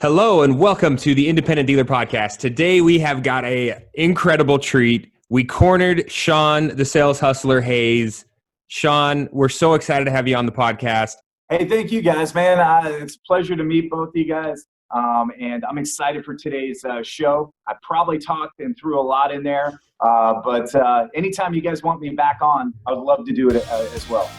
Hello and welcome to the Independent Dealer Podcast. Today we have got an incredible treat. We cornered Shawn, the sales hustler Hayes. Shawn, we're so excited to have you on the podcast. Hey, thank you guys, man. It's a pleasure to meet both of you guys. And I'm excited for today's show. I probably talked and threw a lot in there, but anytime you guys want me back on, I would love to do it as well.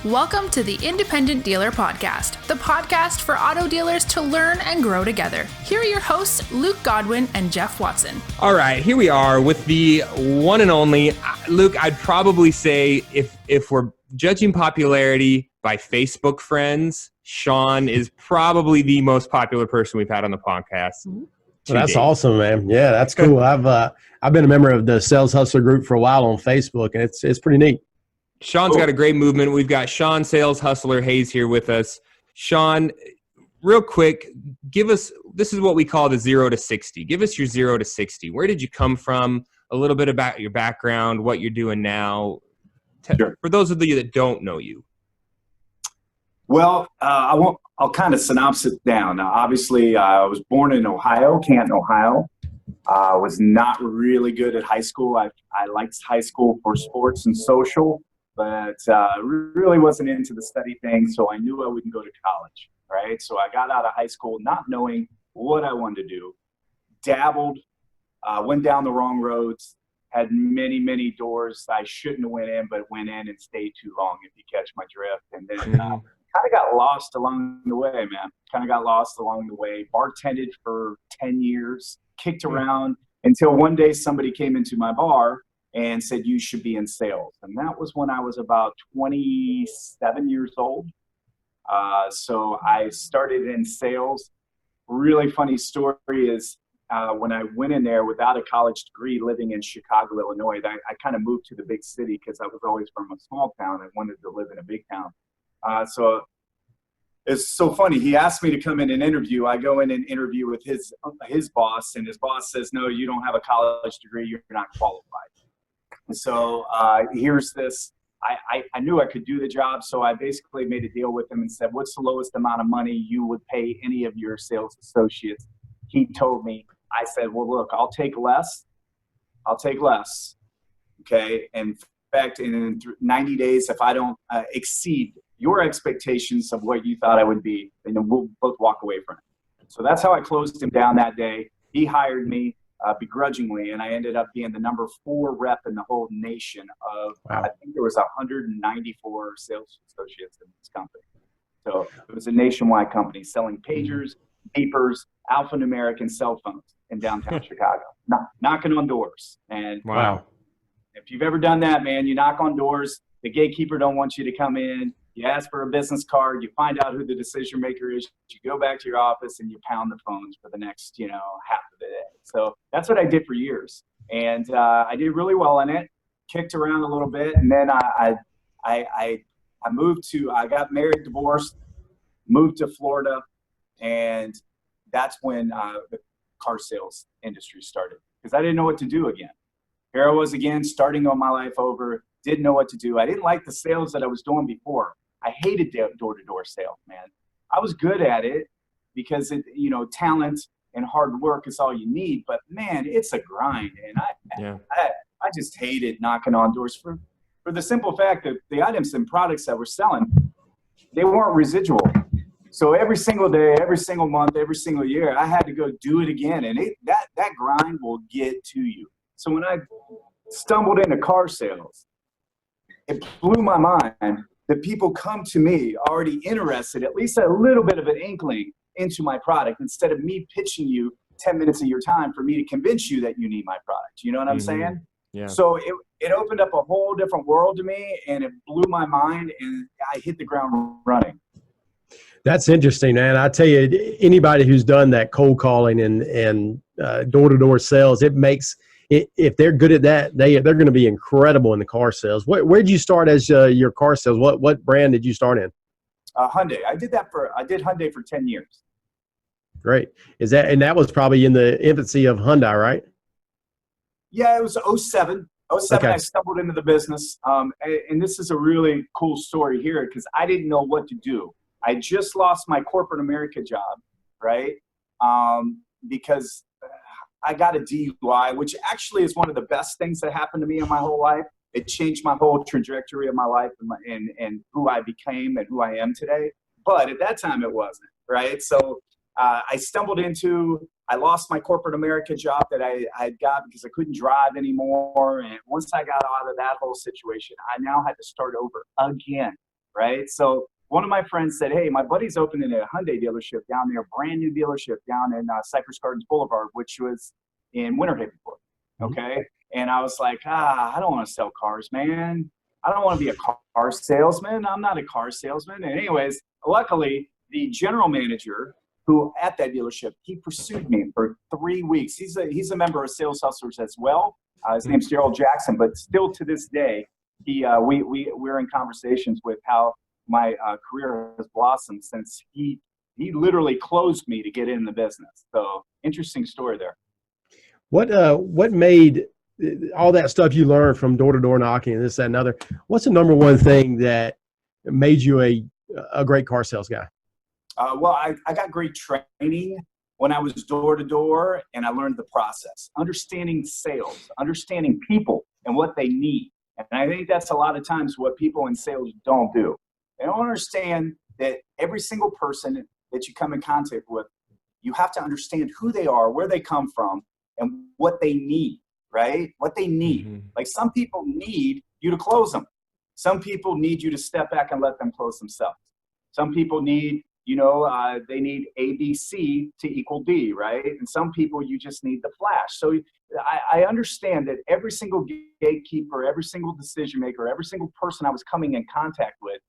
Welcome to the Independent Dealer Podcast, the podcast for auto dealers to learn and grow together. Here are your hosts, Luke Godwin and Jeff Watson. All right, here we are with the one and only. Luke, I'd probably say if we're judging popularity by Facebook friends, Shawn is probably the most popular person we've had on the podcast. Well, that's awesome, man. Yeah, that's cool. I've been a member of the Sales Hustler group for a while on Facebook, and it's pretty neat. Shawn's got a great movement. We've got Shawn Sales Hustler Hayes here with us. Shawn, real quick, give us, this is what we call the 0 to 60. Give us your 0 to 60. Where did you come from? A little bit about your background, what you're doing now. Sure. For those of you that don't know you. Well, I'll kind of synopsis it down. Now, obviously, I was born in Ohio, Canton, Ohio. I was not really good at high school. I liked high school for sports and social, but really wasn't into the study thing, so I knew I wouldn't go to college, right? So I got out of high school not knowing what I wanted to do, dabbled, went down the wrong roads, had many, many doors I shouldn't have went in, but went in and stayed too long, if you catch my drift. And then kind of got lost along the way, man. Kind of got lost along the way, bartended for 10 years, kicked around until one day somebody came into my bar and said, you should be in sales. And that was when I was about 27 years old. So I started in sales. Really funny story is when I went in there without a college degree, living in Chicago, Illinois, I kind of moved to the big city because I was always from a small town and wanted to live in a big town. So it's so funny. He asked me to come in and interview. I go in and interview with his boss, and his boss says, no, you don't have a college degree. You're not qualified. And so here's this. I knew I could do the job, so I basically made a deal with him and said, what's the lowest amount of money you would pay any of your sales associates? He told me, I said, well, look, I'll take less. Okay. In fact, in 90 days, if I don't exceed your expectations of what you thought I would be, then we'll both walk away from it. So that's how I closed him down that day. He hired me begrudgingly, and I ended up being the number 4 rep in the whole nation of, wow. I think there was 194 sales associates in this company. So it was a nationwide company selling pagers, beepers, alphanumeric, and cell phones in downtown Chicago, knocking on doors. And wow. If you've ever done that, man, you knock on doors, the gatekeeper don't want you to come in, you ask for a business card, you find out who the decision maker is, you go back to your office and you pound the phones for the next, half of the day. So that's what I did for years. And I did really well in it, kicked around a little bit. And then I got married, divorced, moved to Florida. And that's when the car sales industry started, because I didn't know what to do again. Here I was again, starting on my life over, didn't know what to do. I didn't like the sales that I was doing before. I hated door-to-door sales, man. I was good at it because talent and hard work is all you need. But man, it's a grind, and I just hated knocking on doors for the simple fact that the items and products that we're selling, they weren't residual. So every single day, every single month, every single year, I had to go do it again, and that grind will get to you. So when I stumbled into car sales, it blew my mind that people come to me already interested, at least a little bit of an inkling into my product, instead of me pitching you 10 minutes of your time for me to convince you that you need my product. You know what I'm saying? Yeah. So it opened up a whole different world to me, and it blew my mind, and I hit the ground running. That's interesting, man. I tell you, anybody who's done that cold calling and door-to-door sales, it makes – if they're good at that, they're going to be incredible in the car sales. Where did you start as your car sales? What brand did you start in? Hyundai. I did Hyundai for 10 years. Great. That was probably in the infancy of Hyundai, right? Yeah, it was 07. 07, Okay. I stumbled into the business. And this is a really cool story here because I didn't know what to do. I just lost my corporate America job, right? because I got a DUI, which actually is one of the best things that happened to me in my whole life. It changed my whole trajectory of my life and who I became and who I am today. But at that time, it wasn't, right? So I lost my corporate America job that I had got because I couldn't drive anymore. And once I got out of that whole situation, I now had to start over again, right? So one of my friends said, hey, my buddy's opening a Hyundai dealership down there, brand new dealership down in Cypress Gardens Boulevard, which was in Winter Haven, Florida. Okay. And I was like, I don't want to sell cars, man. I don't want to be a car salesman. I'm not a car salesman. And anyways, luckily, the general manager who at that dealership, he pursued me for 3 weeks. He's a member of Sales Hustlers as well. His name's Daryl Jackson, but still to this day, we're in conversations with how my career has blossomed since he literally closed me to get in the business. So interesting story there. What made all that stuff you learned from door-to-door knocking and this, that, and other? What's the number one thing that made you a great car sales guy? Well, I got great training when I was door-to-door, and I learned the process, understanding sales, understanding people and what they need. And I think that's a lot of times what people in sales don't do. They don't understand that every single person that you come in contact with, you have to understand who they are, where they come from, and what they need, right? What they need. Mm-hmm. Like some people need you to close them. Some people need you to step back and let them close themselves. Some people need, they need A, B, C to equal D, right? And some people, you just need the flash. So I understand that every single gatekeeper, every single decision maker, every single person I was coming in contact with,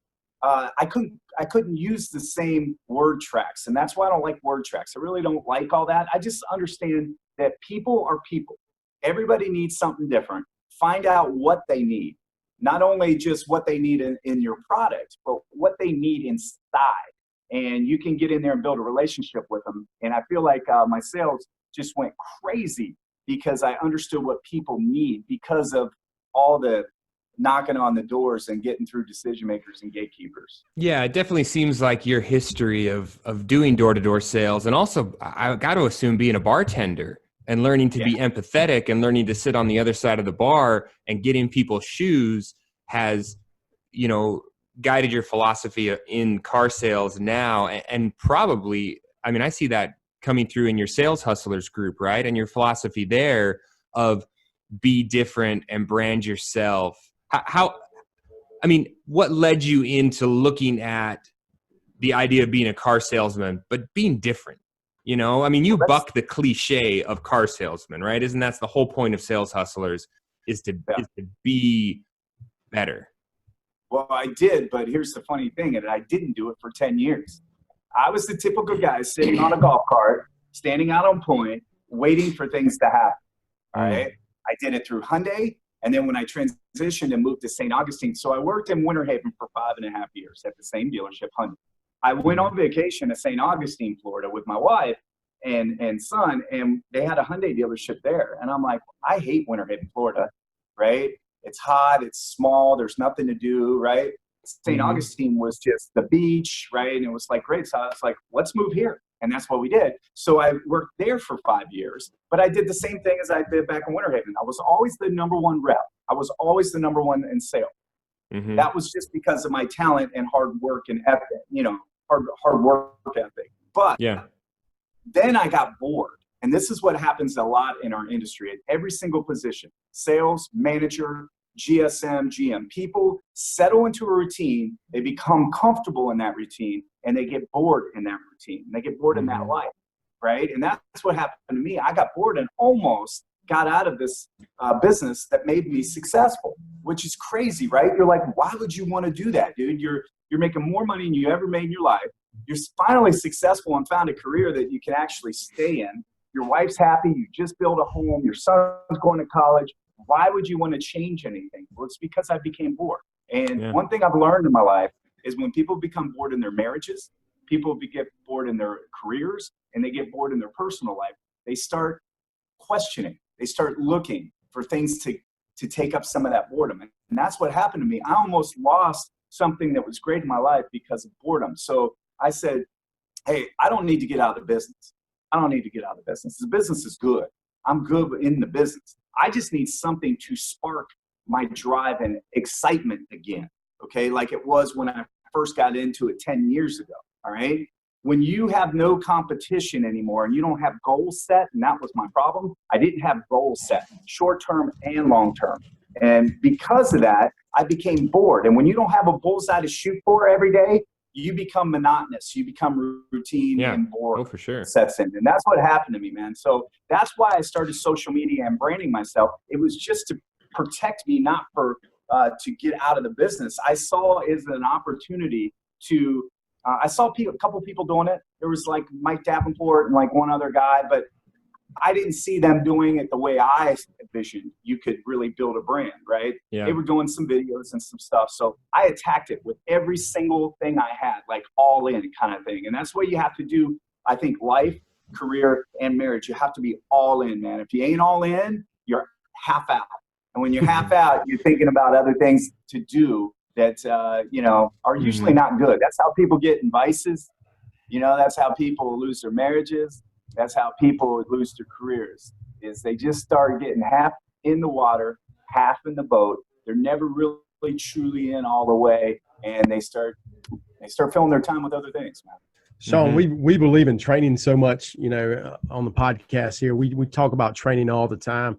I couldn't use the same word tracks. And that's why I don't like word tracks. I really don't like all that. I just understand that people are people. Everybody needs something different. Find out what they need. Not only just what they need in your product, but what they need inside. And you can get in there and build a relationship with them. And I feel like my sales just went crazy because I understood what people need because of all the knocking on the doors and getting through decision makers and gatekeepers. Yeah, it definitely seems like your history of doing door-to-door sales, and also I got to assume being a bartender and learning to be empathetic and learning to sit on the other side of the bar and get in people's shoes has, guided your philosophy in car sales now. And probably, I see that coming through in your Sales Hustlers group, right? And your philosophy there of be different and brand yourself. What led you into looking at the idea of being a car salesman, but being different? You buck the cliche of car salesman, right? Isn't that's the whole point of Sales Hustlers is to be better? Well, I did, but here's the funny thing, and I didn't do it for 10 years. I was the typical guy sitting on a golf cart, standing out on point, waiting for things to happen. All right. I did it through Hyundai. And then when I transitioned and moved to St. Augustine, so I worked in Winter Haven for 5.5 years at the same dealership, Hyundai. I went on vacation to St. Augustine, Florida with my wife and son, and they had a Hyundai dealership there. And I'm like, I hate Winter Haven, Florida, right? It's hot, it's small, there's nothing to do, right? St. Augustine was just the beach, right? And it was like, great. So I was like, let's move here. And that's what we did. So I worked there for 5 years, but I did the same thing as I did back in Winter Haven. I was always the number one rep. I was always the number one in sales. Mm-hmm. That was just because of my talent and hard work and ethic, hard work ethic. But then I got bored. And this is what happens a lot in our industry at every single position: sales, manager, GSM, GM. People settle into a routine, they become comfortable in that routine, and they get bored in that routine. They get bored in that life, right? And that's what happened to me. I got bored and almost got out of this business that made me successful, which is crazy, right? You're like, why would you want to do that, dude? You're making more money than you ever made in your life. You're finally successful and found a career that you can actually stay in. Your wife's happy. You just built a home. Your son's going to college. Why would you want to change anything? Well, it's because I became bored. And one thing I've learned in my life is when people become bored in their marriages, people get bored in their careers, and they get bored in their personal life, they start questioning. They start looking for things to take up some of that boredom. And that's what happened to me. I almost lost something that was great in my life because of boredom. So I said, hey, I don't need to get out of the business. I don't need to get out of the business. The business is good. I'm good in the business. I just need something to spark my drive and excitement again. Okay. Like it was when I first got into it 10 years ago. All right. When you have no competition anymore and you don't have goals set, and that was my problem, I didn't have goals set, short-term and long-term. And because of that, I became bored. And when you don't have a bullseye to shoot for every day, you become monotonous. You become routine and bored. Oh, for sure. Sets in. And that's what happened to me, man. So that's why I started social media and branding myself. It was just to protect me, not for to get out of the business. I saw it as an opportunity to I saw a couple people doing it. There was like Mike Davenport and like one other guy, but I didn't see them doing it the way I envisioned you could really build a brand, right? Yeah. They were doing some videos and some stuff. So I attacked it with every single thing I had, like all in kind of thing. And that's what you have to do, I think, life, career, and marriage. You have to be all in, man. If you ain't all in, you're half out. And when you're half out, you're thinking about other things to do that, are usually not good. That's how people get in vices. That's how people lose their marriages. That's how people lose their careers, is they just start getting half in the water, half in the boat. They're never really truly in all the way. And they start filling their time with other things, man. Shawn, we believe in training so much, on the podcast here. We talk about training all the time.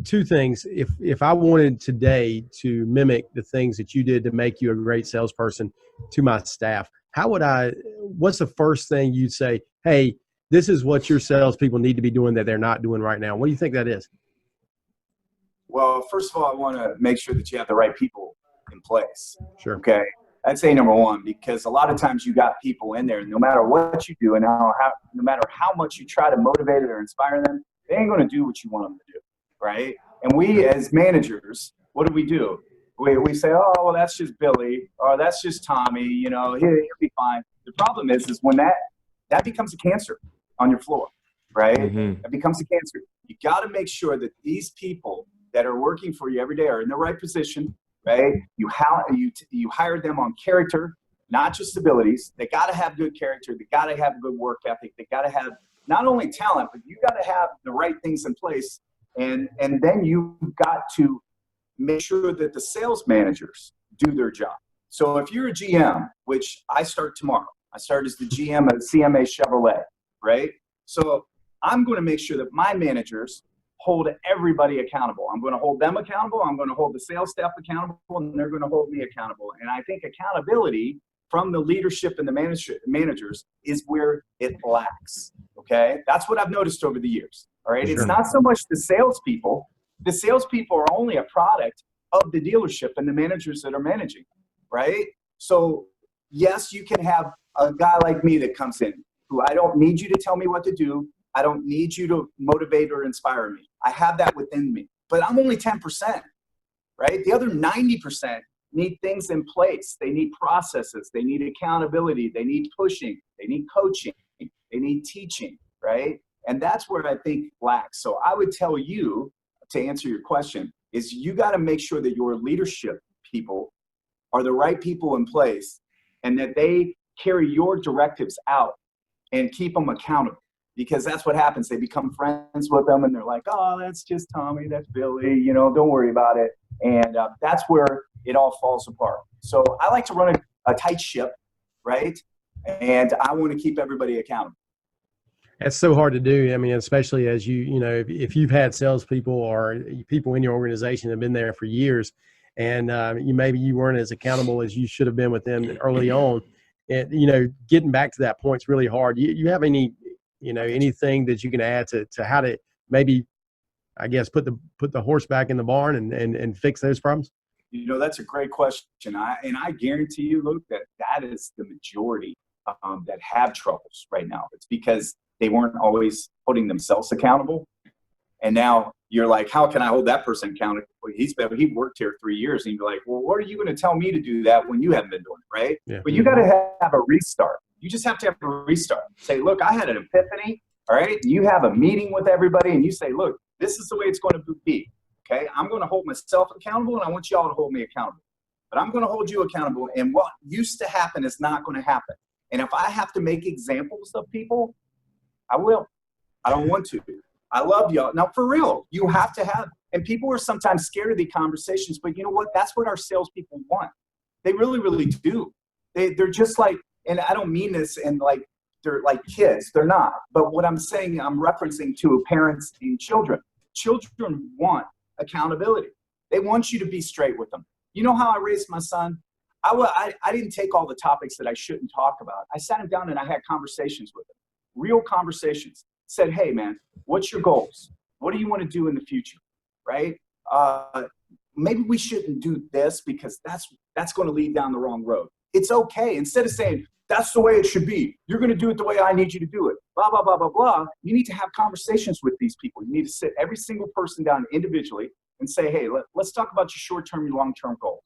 Two things. If I wanted today to mimic the things that you did to make you a great salesperson to my staff, what's the first thing you'd say, hey, this is what your salespeople need to be doing that they're not doing right now? What do you think that is? Well, first of all, I want to make sure that you have the right people in place. Sure. Okay. I'd say number one, because a lot of times you got people in there, and no matter what you do and no matter how much you try to motivate or inspire them, they ain't going to do what you want them to do. Right. And we as managers, what do? We say, oh, well, that's just Billy, or that's just Tommy, he'll be fine. The problem is when that becomes a cancer on your floor, right? It becomes a cancer. You got to make sure that these people that are working for you every day are in the right position, right? You hire them on character, not just abilities. They got to have good character. They got to have good work ethic. They got to have not only talent, but you got to have the right things in place. And then you've got to make sure that the sales managers do their job. So if you're a GM, which I start tomorrow, I start as the GM at CMA Chevrolet, right? So I'm going to make sure that my managers hold everybody accountable. I'm going to hold them accountable. I'm going to hold the sales staff accountable, and they're going to hold me accountable. And I think accountability from the leadership and the managers is where it lacks, okay? That's what I've noticed over the years, all right? Sure. It's not so much the salespeople. The salespeople are only a product of the dealership and the managers that are managing, right? So yes, you can have a guy like me that comes in who I don't need you to tell me what to do. I don't need you to motivate or inspire me. I have that within me, but I'm only 10%, right? The other 90% need things in place. They need processes. They need accountability. They need pushing. They need coaching. They need teaching, right? And that's where I think lacks. So I would tell you, to answer your question, is you got to make sure that your leadership people are the right people in place and that they carry your directives out and keep them accountable, because that's what happens. They become friends with them and they're like, oh, that's just Tommy, that's Billy, don't worry about it. And that's where it all falls apart. So I like to run a tight ship, right? And I want to keep everybody accountable. That's so hard to do. I mean, especially as if you've had salespeople or people in your organization that have been there for years, and maybe you weren't as accountable as you should have been with them early on, and getting back to that point is really hard. You have any anything that you can add to how to maybe, I guess, put the horse back in the barn and fix those problems? That's a great question. I guarantee you, Luke, that is the majority that have troubles right now. It's because they weren't always putting themselves accountable. And now you're like, how can I hold that person accountable? He worked here 3 years. And you're like, well, what are you going to tell me to do that when you haven't been doing it, right? Yeah. But you got to have a restart. You just have to have a restart. Say, look, I had an epiphany, all right? You have a meeting with everybody and you say, look, this is the way it's going to be, okay? I'm going to hold myself accountable and I want you all to hold me accountable. But I'm going to hold you accountable, and what used to happen is not going to happen. And if I have to make examples of people, I will. I don't want to. I love y'all. Now, for real, you have to have, and people are sometimes scared of the conversations, but you know what? That's what our salespeople want. They really, really do. They're just like, and I don't mean this and like, they're like kids. They're not. But what I'm saying, I'm referencing to parents and children. Children want accountability. They want you to be straight with them. You know how I raised my son? I didn't take all the topics that I shouldn't talk about. I sat him down and I had conversations with him, real conversations. Said, hey, man, what's your goals? What do you want to do in the future, right? Maybe we shouldn't do this because that's going to lead down the wrong road. It's okay. Instead of saying, that's the way it should be, you're going to do it the way I need you to do it, blah, blah, blah, blah, blah. You need to have conversations with these people. You need to sit every single person down individually and say, hey, let's talk about your short-term and long-term goals.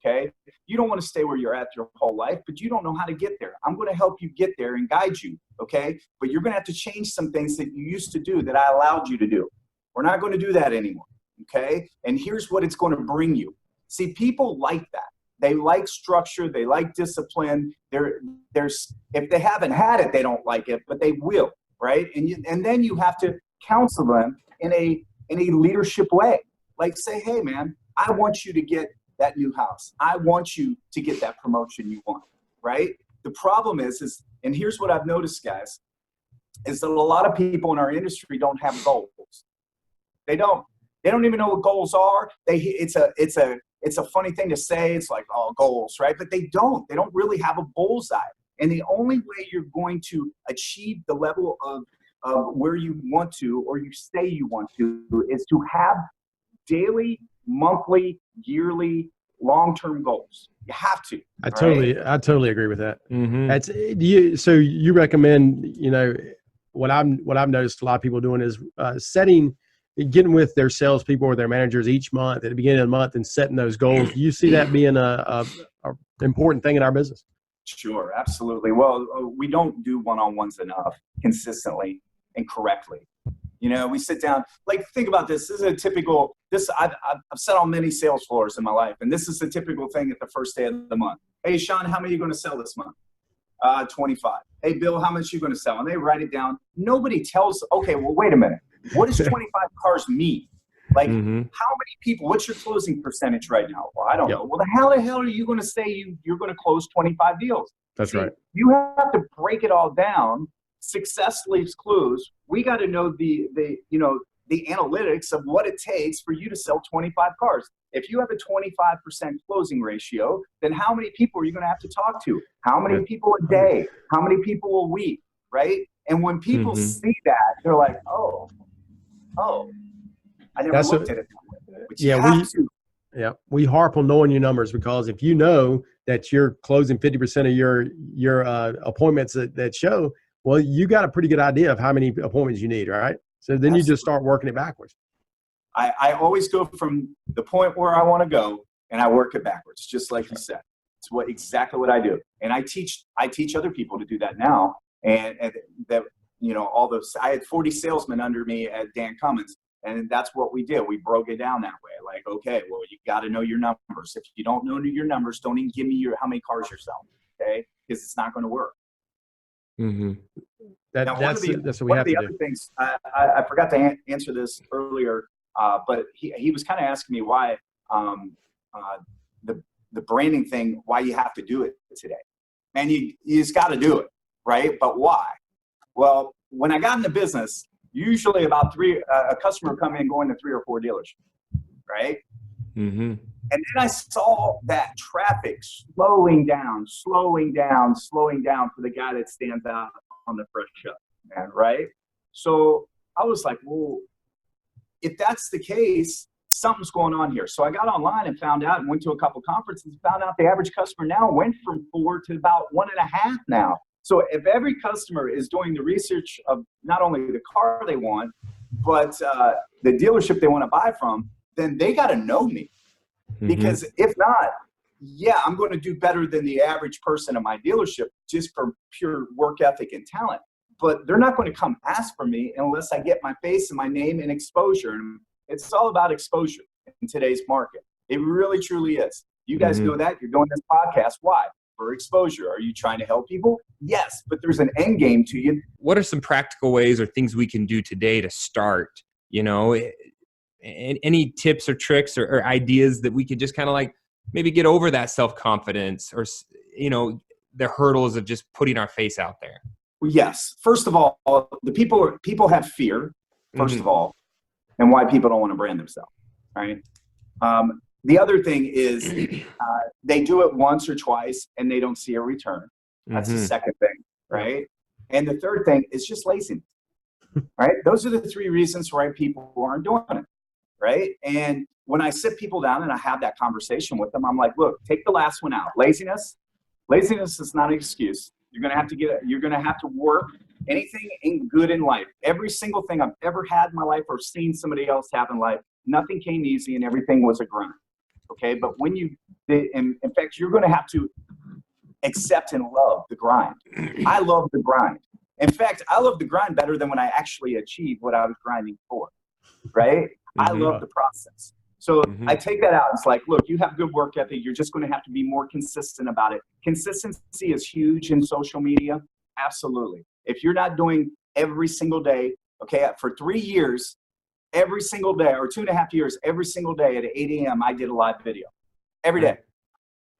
Okay. You don't want to stay where you're at your whole life, but you don't know how to get there. I'm going to help you get there and guide you. Okay. But you're going to have to change some things that you used to do that I allowed you to do. We're not going to do that anymore. Okay. And here's what it's going to bring you. See, people like that. They like structure. They like discipline. There's, if they haven't had it, they don't like it, but they will. Right. And then you have to counsel them in a leadership way. Like say, hey man, I want you to get that new house. I want you to get that promotion you want, right? The problem is, and here's what I've noticed, guys, is that a lot of people in our industry don't have goals. They don't even know what goals are. It's a funny thing to say. It's like, oh, goals, right? But they don't really have a bullseye. And the only way you're going to achieve the level of where you want to, or you say you want to, is to have daily, monthly, yearly, long-term goals. You have to. I totally agree with that. Mm-hmm. That's so you recommend, what I've noticed a lot of people doing is getting with their salespeople or their managers each month at the beginning of the month and setting those goals. Do you see that being a important thing in our business? Sure, absolutely. Well, we don't do one-on-ones enough consistently and correctly. We sit down, like, think about this. This is a typical, I've sat on many sales floors in my life, and this is a typical thing at the first day of the month. Hey, Shawn, how many are you going to sell this month? 25. Hey, Bill, how much are you going to sell? And they write it down. Nobody tells, okay, well, wait a minute. What does 25 cars mean? Like, how many people, what's your closing percentage right now? Well, I don't know. Well, how the hell are you going to say you're going to close 25 deals? That's right. You have to break it all down. Success leaves clues. We got to know the analytics of what it takes for you to sell 25 cars. If you have a 25% closing ratio, then how many people are you going to have to talk to? How many people a day? How many people a week? Right? And when people see that, they're like, oh, I never looked at it that way. We harp on knowing your numbers, because if you know that you're closing 50% of your appointments that show, well, you got a pretty good idea of how many appointments you need, right? So then you just start working it backwards. I always go from the point where I want to go, and I work it backwards, just like you said. It's exactly what I do. And I teach other people to do that now. And that, all those, I had 40 salesmen under me at Dan Cummins, and that's what we did. We broke it down that way. Like, okay, well, you got to know your numbers. If you don't know your numbers, don't even give me how many cars you're selling, okay? Because it's not going to work. Mm-hmm. That's what we have to do. One of the other things, I forgot to answer this earlier, but he was kind of asking me why the branding thing, why you have to do it today. And you just got to do it, right? But why? Well, when I got into business, usually about a customer would come in going to 3 or 4 dealerships, right? Mm-hmm. And then I saw that traffic slowing down for the guy that stands out on the fresh shut, man, right? So I was like, well, if that's the case, something's going on here. So I got online and found out, and went to a couple conferences and found out the average customer now went from 4 to about 1.5 now. So if every customer is doing the research of not only the car they want, but the dealership they want to buy from, then they got to know me. Because if not, I'm going to do better than the average person in my dealership just for pure work ethic and talent. But they're not going to come ask for me unless I get my face and my name and exposure. And it's all about exposure in today's market. It really, truly is. You guys know that. You're doing this podcast. Why? for exposure. Are you trying to help people? Yes, but there's an end game to you. What are some practical ways or things we can do today to start? Any tips or tricks or ideas that we could just kind of like maybe get over that self-confidence or, the hurdles of just putting our face out there? Well, yes. First of all, the people have fear, first of all, and why people don't want to brand themselves, right? The other thing is they do it once or twice and they don't see a return. That's the second thing, right? And the third thing is just laziness, right? Those are the three reasons why people aren't doing it, right? And when I sit people down and I have that conversation with them, I'm like, look, take the last one out. Laziness is not an excuse. You're going to have to work anything good in life. Every single thing I've ever had in my life or seen somebody else have in life, nothing came easy and everything was a grind. Okay. But in fact, you're going to have to accept and love the grind. I love the grind. In fact, I love the grind better than when I actually achieved what I was grinding for. Right. I love the process. So I take that out. It's like, look, you have good work ethic. You're just going to have to be more consistent about it. Consistency is huge in social media. Absolutely. If you're not doing every single day, okay, for 3 years, every single day, or 2.5 years, every single day at 8 a.m., I did a live video. Every day.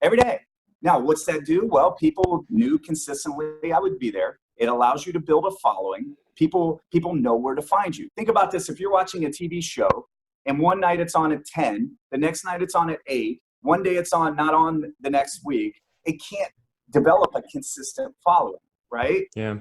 Every day. Now, what's that do? Well, people knew consistently I would be there. It allows you to build a following. People know where to find you. Think about this. If you're watching a TV show, and one night it's on at 10, the next night it's on at 8, one day it's not on the next week, it can't develop a consistent following, right? Yeah.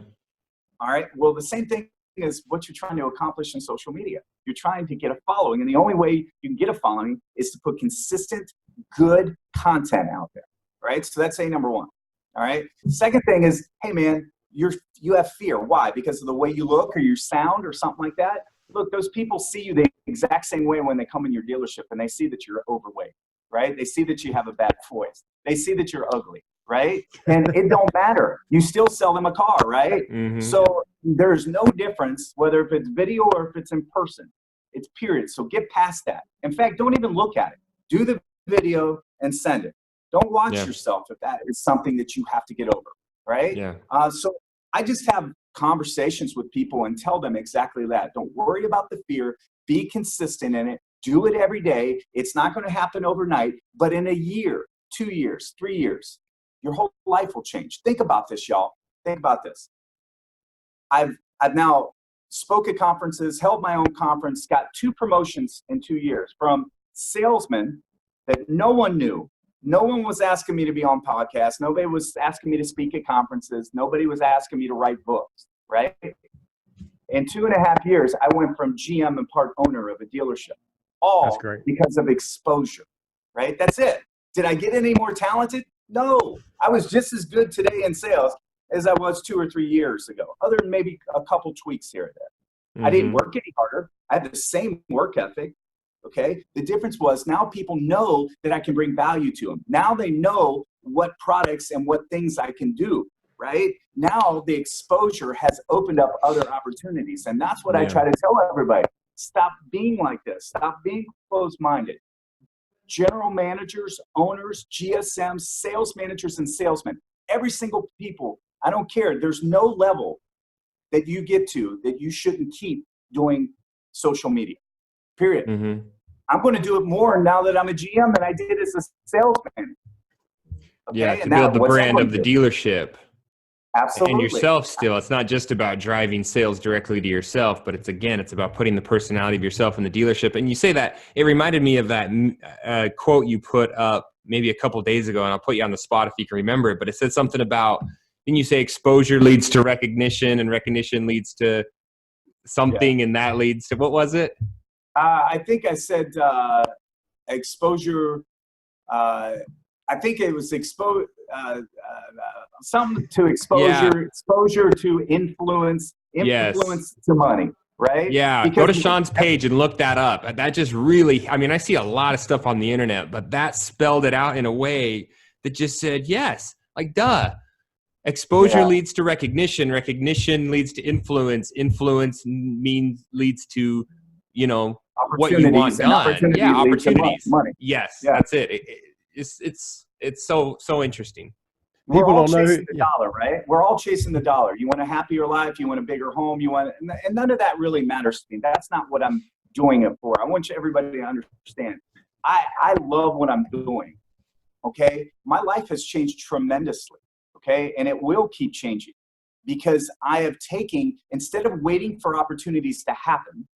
All right. Well, the same thing is what you're trying to accomplish in social media. You're trying to get a following, and the only way you can get a following is to put consistent, good content out there, right? So that's A, number one. All right. Second thing is, hey, man, you have fear. Why? Because of the way you look or your sound or something like that? Look, those people see you the exact same way when they come in your dealership and they see that you're overweight, right? They see that you have a bad voice. They see that you're ugly, right? And it don't matter. You still sell them a car, right? So there's no difference whether if it's video or if it's in person. It's period. So get past that. In fact, don't even look at it. Do the video and send it. Don't watch yourself if that is something that you have to get over, right? Yeah. So I just have conversations with people and tell them exactly that. Don't worry about the fear. Be consistent in it. Do it every day. It's not going to happen overnight, but in a year, 2 years, 3 years, your whole life will change. Think about this, y'all. Think about this. I've now spoke at conferences, held my own conference, got 2 promotions in 2 years from salesmen that no one knew. No one was asking me to be on podcasts. Nobody was asking me to speak at conferences. Nobody was asking me to write books, right? In 2.5 years, I went from GM and part owner of a dealership, all because of exposure, right? That's it. Did I get any more talented? No. I was just as good today in sales as I was 2 or 3 years ago, other than maybe a couple tweaks here and there. I didn't work any harder. I had the same work ethic. Okay. The difference was now people know that I can bring value to them. Now they know what products and what things I can do, right? Now the exposure has opened up other opportunities. And that's what I try to tell everybody. Stop being like this. Stop being closed-minded. General managers, owners, GSMs, sales managers, and salesmen, every single people, I don't care. There's no level that you get to that you shouldn't keep doing social media. Period. I'm going to do it more now that I'm a GM than I did as a salesman. Okay? Yeah, to build the brand of the dealership. Absolutely. And yourself still. It's not just about driving sales directly to yourself, but it's about putting the personality of yourself in the dealership. And you say that, it reminded me of that quote you put up maybe a couple days ago, and I'll put you on the spot if you can remember it, but it said something about, didn't you say exposure leads to recognition and recognition leads to something and that leads to, what was it? I think I said exposure. I think it was something to exposure, exposure to influence to money, right? Yeah, because go to Shawn's page and look that up. That just really, I mean, I see a lot of stuff on the internet, but that spelled it out in a way that just said, yes, like duh. Exposure leads to recognition. Recognition leads to influence. Influence leads to, what you want done. Opportunities. Money. Yes, that's it. It's so interesting. We're People all don't know. chasing the dollar, right? We're all chasing the dollar. You want a happier life. You want a bigger home. And none of that really matters to me. That's not what I'm doing it for. I want everybody to understand. I love what I'm doing. Okay. My life has changed tremendously. Okay. And it will keep changing because I have taken, instead of waiting for opportunities to happen,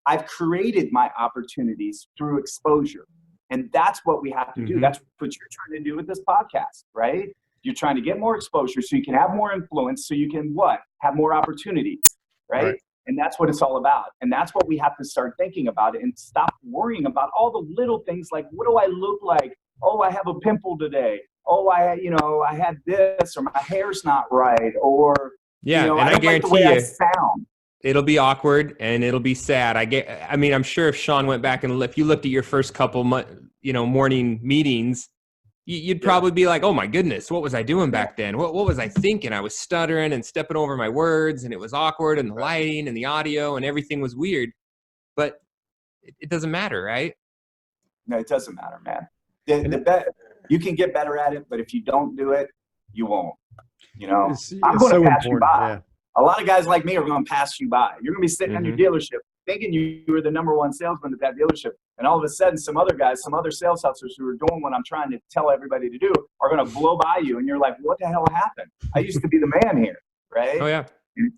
I've created my opportunities through exposure. And that's what we have to do. That's what you're trying to do with this podcast, right? You're trying to get more exposure so you can have more influence, so you can what? Have more opportunities, right? And that's what it's all about. And that's what we have to start thinking about and stop worrying about all the little things like, what do I look like? Oh, I have a pimple today. Oh, I had this, or my hair's not right, or and I don't like the way I sound. It'll be awkward and it'll be sad. I mean, I'm sure if Shawn went back and if you looked at your first couple morning meetings, you'd probably be like, oh my goodness, what was I doing back then? What was I thinking? I was stuttering and stepping over my words, and it was awkward, and the lighting and the audio and everything was weird. But it doesn't matter, right? No, it doesn't matter, man. You can get better at it, but if you don't do it, you won't. I'm going to pass you by. Yeah. A lot of guys like me are going to pass you by. You're going to be sitting in your dealership thinking you were the number one salesman at that dealership. And all of a sudden, some other sales hustlers who are doing what I'm trying to tell everybody to do are going to blow by you. And you're like, what the hell happened? I used to be the man here, right? Oh, yeah.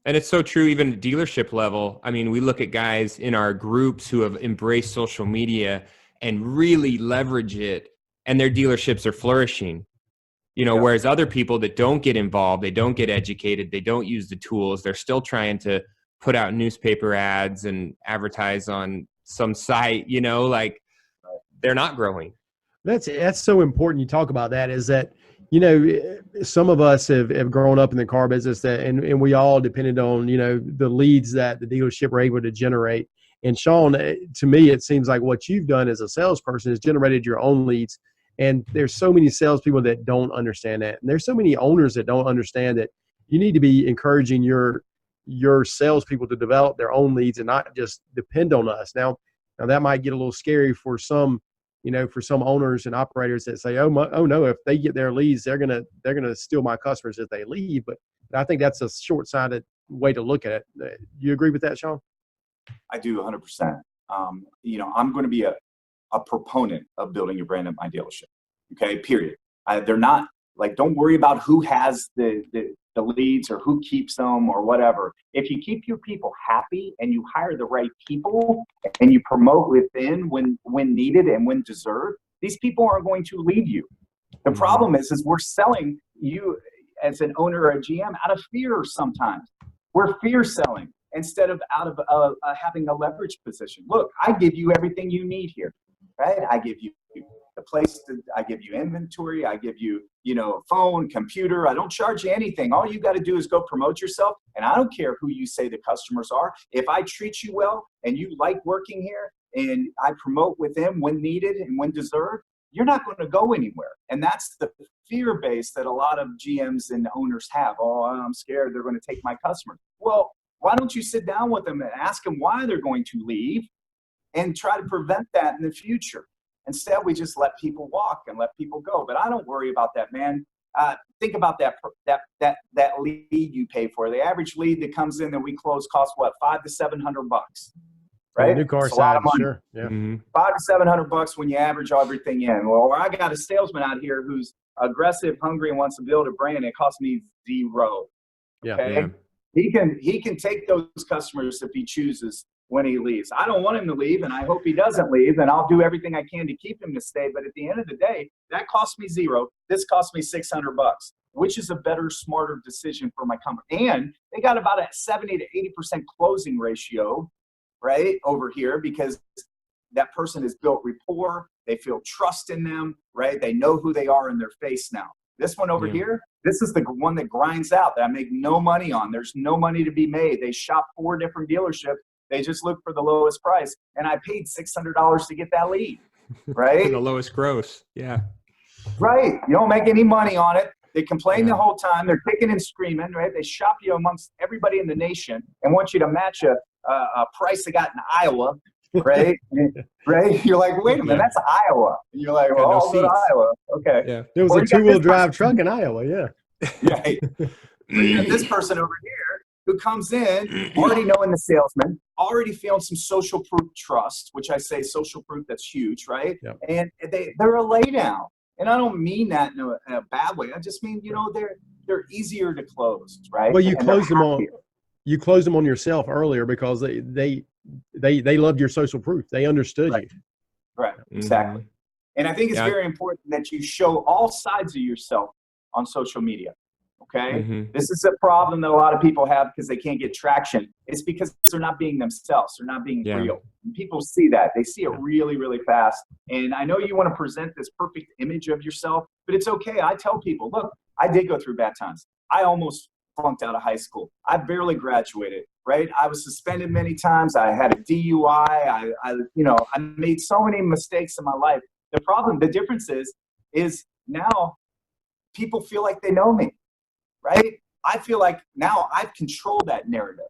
And it's so true, even at dealership level. I mean, we look at guys in our groups who have embraced social media and really leverage it, and their dealerships are flourishing. Whereas other people that don't get involved, they don't get educated, they don't use the tools, they're still trying to put out newspaper ads and advertise on some site, like they're not growing. That's so important. You talk about that, is that, some of us have grown up in the car business and we all depended on, the leads that the dealership were able to generate. And Shawn, to me, it seems like what you've done as a salesperson is generated your own leads. And there's so many salespeople that don't understand that. And there's so many owners that don't understand that you need to be encouraging your salespeople to develop their own leads and not just depend on us. Now that might get a little scary for some, for some owners and operators that say, oh no, if they get their leads, they're gonna steal my customers if they leave. But I think that's a short-sighted way to look at it. You agree with that, Shawn? I do 100%. I'm going to be a proponent of building your brand at my dealership. Okay, period. They're not like, don't worry about who has the leads or who keeps them or whatever. If you keep your people happy and you hire the right people and you promote within when needed and when deserved, these people aren't going to leave you. The problem is we're selling you as an owner or a GM out of fear sometimes. We're fear selling instead of out of having a leverage position. Look, I give you everything you need here. Right? I give you the place, I give you inventory, I give you, phone, computer. I don't charge you anything. All you got to do is go promote yourself. And I don't care who you say the customers are. If I treat you well and you like working here and I promote with them when needed and when deserved, you're not going to go anywhere. And that's the fear base that a lot of GMs and owners have. Oh, I'm scared they're going to take my customers. Well, why don't you sit down with them and ask them why they're going to leave and try to prevent that in the future? Instead, we just let people walk and let people go. But I don't worry about that, man. Think about that lead you pay for. The average lead that comes in that we close costs what, $500 to $700, right? Yeah, new car side, sure. Yeah. $500 to $700 when you average everything in. Well, I got a salesman out here who's aggressive, hungry, and wants to build a brand. It costs me $0. Okay? Yeah. He can take those customers if he chooses when he leaves. I don't want him to leave, and I hope he doesn't leave, and I'll do everything I can to keep him to stay. But at the end of the day, that cost me $0. This cost me $600. Which is a better, smarter decision for my company? And they got about a 70 to 80% closing ratio, right, over here, because that person has built rapport. They feel trust in them, right? They know who they are in their face now. This one over here, this is the one that grinds out that I make no money on. There's no money to be made. They shop 4 different dealerships. They just look for the lowest price. And I paid $600 to get that lead, right? The lowest gross. Yeah. Right. You don't make any money on it. They complain the whole time. They're kicking and screaming, right? They shop you amongst everybody in the nation and want you to match a price they got in Iowa, right? Right? You're like, wait a minute, that's Iowa. And you're like, well, no I'll go to seats. Iowa. Okay. Yeah. There was Or a you got two-wheel this drive person- truck in Iowa. Yeah. Right. Or you got this person over here who comes in already knowing the salesman, already feeling some social proof trust, which I say social proof, that's huge, right? Yep. And they're a laydown. And I don't mean that in a bad way. I just mean, they're easier to close, right? Well, you And they're closed them on. happier. You closed them on yourself earlier because they loved your social proof. They understood Right. you. Right, exactly. And I think it's Yeah. very important that you show all sides of yourself on social media. Okay. Mhm. This is a problem that a lot of people have because they can't get traction. It's because they're not being themselves. They're not being Yeah. real. And people see that. They see it really, really fast. And I know you want to present this perfect image of yourself, but it's okay. I tell people, look, I did go through bad times. I almost flunked out of high school. I barely graduated, right? I was suspended many times. I had a DUI. I made so many mistakes in my life. The difference is now people feel like they know me. Right? I feel like now I've controlled that narrative.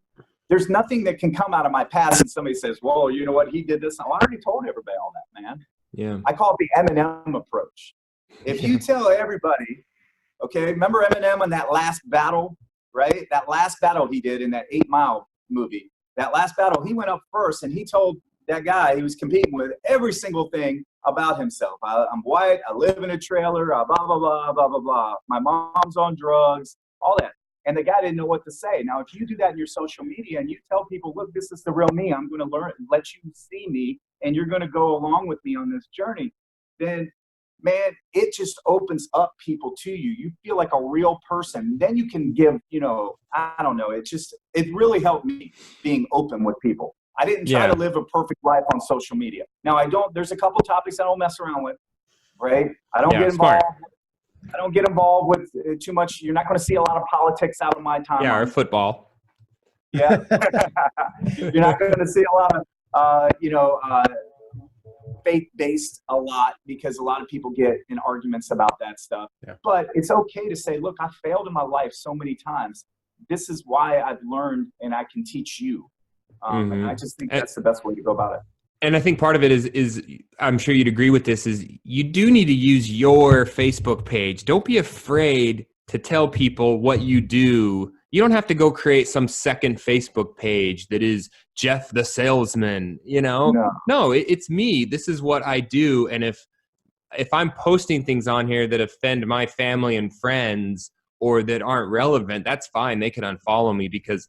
There's nothing that can come out of my past and somebody says, whoa, you know what? He did this. I already told everybody all that, man. Yeah. I call it the Eminem approach. If you tell everybody, okay, remember Eminem on that last battle, right? That last battle he did in that 8 Mile movie. That last battle, he went up first and he told that guy he was competing with every single thing about himself. I'm white. I live in a trailer. Blah, blah, blah, blah, blah, blah. My mom's on drugs. All that. And the guy didn't know what to say. Now, if you do that in your social media and you tell people, look, this is the real me, I'm going to let you see me, and you're going to go along with me on this journey, then, man, it just opens up people to you. You feel like a real person. Then you can give, I don't know. It really helped me being open with people. I didn't try to live a perfect life on social media. Now, there's a couple topics I don't mess around with, right? I don't get involved. Smart. I don't get involved with too much. You're not going to see a lot of politics out of my time. Yeah, or football. Yeah. You're not going to see a lot of, faith-based a lot because a lot of people get in arguments about that stuff. Yeah. But it's okay to say, look, I failed in my life so many times. This is why I've learned and I can teach you. And I just think that's the best way to go about it. And I think part of it is I'm sure you'd agree with this, is you do need to use your Facebook page. Don't be afraid to tell people what you do. You don't have to go create some second Facebook page that is Jeff the salesman, No, it's me. This is what I do. And if I'm posting things on here that offend my family and friends or that aren't relevant, that's fine. They can unfollow me because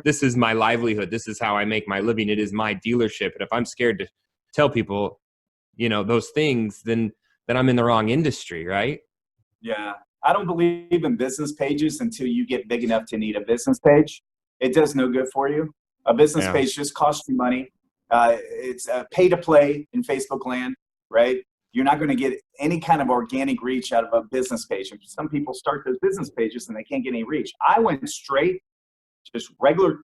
this is my livelihood. This is how I make my living. It is my dealership. And if I'm scared to tell people, those things, then I'm in the wrong industry, right? Yeah. I don't believe in business pages until you get big enough to need a business page. It does no good for you. A business page just costs you money. It's pay to play in Facebook land, right? You're not going to get any kind of organic reach out of a business page. Some people start those business pages and they can't get any reach. I went straight just regular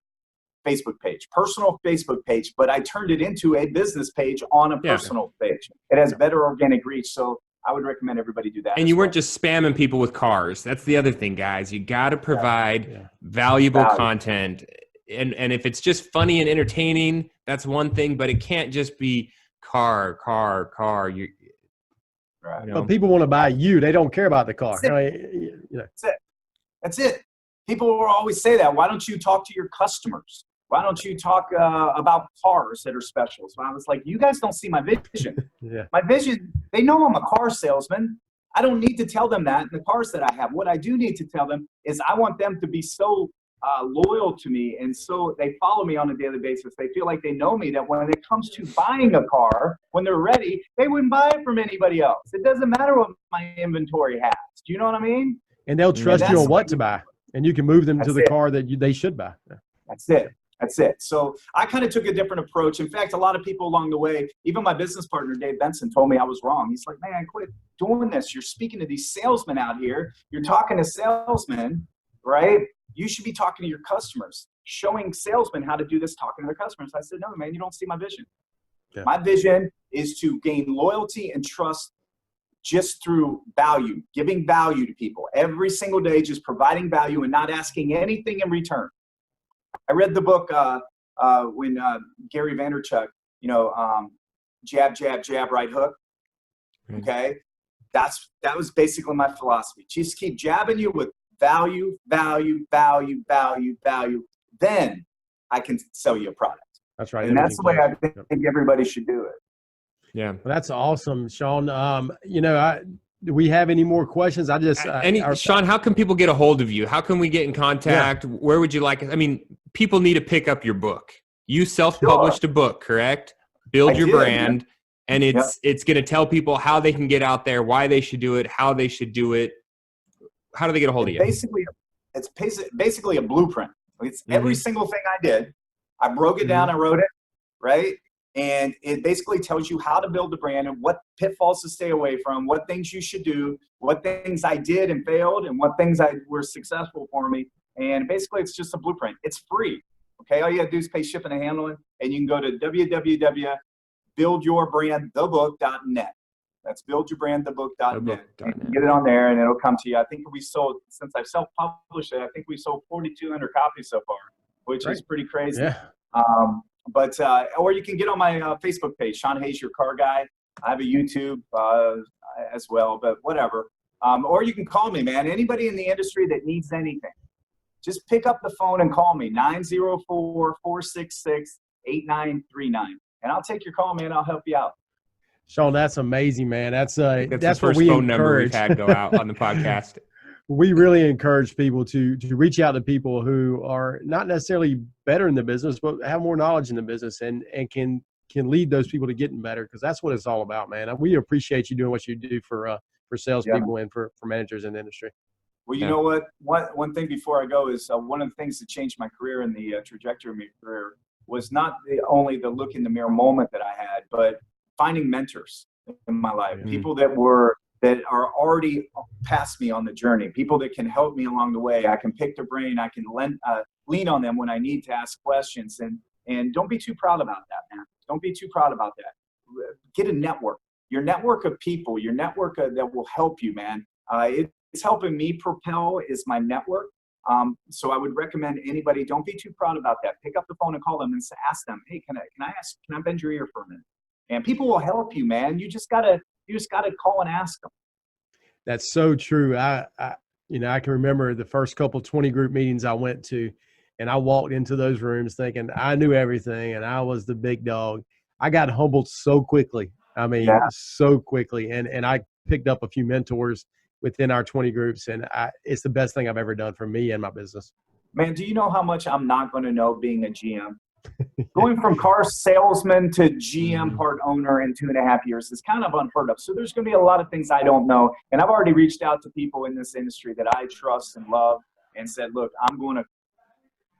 Facebook page, personal Facebook page, but I turned it into a business page on a personal page. It has better organic reach. So I would recommend everybody do that. And you weren't just spamming people with cars. That's the other thing, guys. You got to provide valuable content. And if it's just funny and entertaining, that's one thing, but it can't just be car. But people want to buy you. They don't care about the car. That's it. People will always say that. Why don't you talk to your customers? Why don't you talk about cars that are special? So I was like, you guys don't see my vision. My vision, they know I'm a car salesman. I don't need to tell them that in the cars that I have. What I do need to tell them is I want them to be so loyal to me, and so they follow me on a daily basis. They feel like they know me, that when it comes to buying a car, when they're ready, they wouldn't buy it from anybody else. It doesn't matter what my inventory has. Do you know what I mean? And they'll trust you on what to buy, and you can move them to the car that they should buy. That's it. So I kind of took a different approach. In fact, a lot of people along the way, even my business partner, Dave Benson, told me I was wrong. He's like, man, quit doing this. You're speaking to these salesmen out here. You're talking to salesmen, right? You should be talking to your customers, showing salesmen how to do this, talking to their customers. I said, no, man, you don't see my vision. Yeah. My vision is to gain loyalty and trust just through value, giving value to people every single day, just providing value and not asking anything in return. I read the book when Gary Vaynerchuk jab, jab, jab, right hook. Okay. That was basically my philosophy. Just keep jabbing you with value, value, value, value, value. Then I can sell you a product. That's right. And that's the way I think everybody should do it. Yeah. Well, that's awesome, Shawn. Do we have any more questions? Shawn, how can people get a hold of you? How can we get in contact? Yeah. Where would you like it? I mean, people need to pick up your book. You self-published a book, correct? Build Your Brand. Yeah. And it's going to tell people how they can get out there, why they should do it, how they should do it. How do they get a hold of you? It's basically a blueprint. It's every single thing I did. I broke it down. I wrote it, right? And it basically tells you how to build the brand and what pitfalls to stay away from, what things you should do, what things I did and failed, and what things were successful for me. And basically, it's just a blueprint. It's free. Okay, all you got to do is pay shipping and handling, and you can go to www.buildyourbrandthebook.net. That's buildyourbrandthebook.net. You can get it on there, and it'll come to you. I think since I've self-published it, I think we sold 4,200 copies so far, which is pretty crazy. Yeah. Or you can get on my Facebook page, Shawn Hayes, your car guy. I have a YouTube as well, but whatever. Or you can call me, man. Anybody in the industry that needs anything, just pick up the phone and call me, 904-466-8939. And I'll take your call, man. I'll help you out. Shawn, that's amazing, man. That's the first what we phone number encourage. we've had go out on the podcast. We really encourage people to reach out to people who are not necessarily better in the business, but have more knowledge in the business and can lead those people to getting better, because that's what it's all about, man. We appreciate you doing what you do for salespeople and for managers in the industry. Well, you know what? One thing before I go is one of the things that changed my career and the trajectory of my career was not only the look in the mirror moment that I had, but finding mentors in my life, people that are already past me on the journey, people that can help me along the way. I can pick their brain. I can lean on them when I need to ask questions. And don't be too proud about that, man. Don't be too proud about that. Get a network. Your network of people, your network that will help you, man. It's helping me propel is my network. So I would recommend anybody, don't be too proud about that. Pick up the phone and call them and ask them, hey, can I bend your ear for a minute? And people will help you, man. You just gotta call and ask them. That's so true. I can remember the first couple 20 group meetings I went to, and I walked into those rooms thinking I knew everything and I was the big dog. I got humbled so quickly. So quickly. And I picked up a few mentors within our 20 groups, and it's the best thing I've ever done for me and my business. Man, do you know how much I'm not going to know being a GM? Going from car salesman to GM part owner in 2.5 years is kind of unheard of. So there's going to be a lot of things I don't know. And I've already reached out to people in this industry that I trust and love and said, look, I'm going to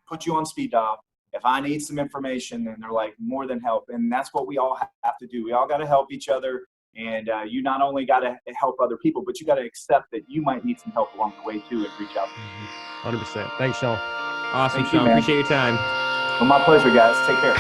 put you on speed dial. If I need some information, then they're like, more than help. And that's what we all have to do. We all got to help each other. And you not only got to help other people, but you got to accept that you might need some help along the way too and reach out. 100%. Thanks, Shawn. Awesome, Shawn. Appreciate your time. Well, my pleasure, guys. Take care.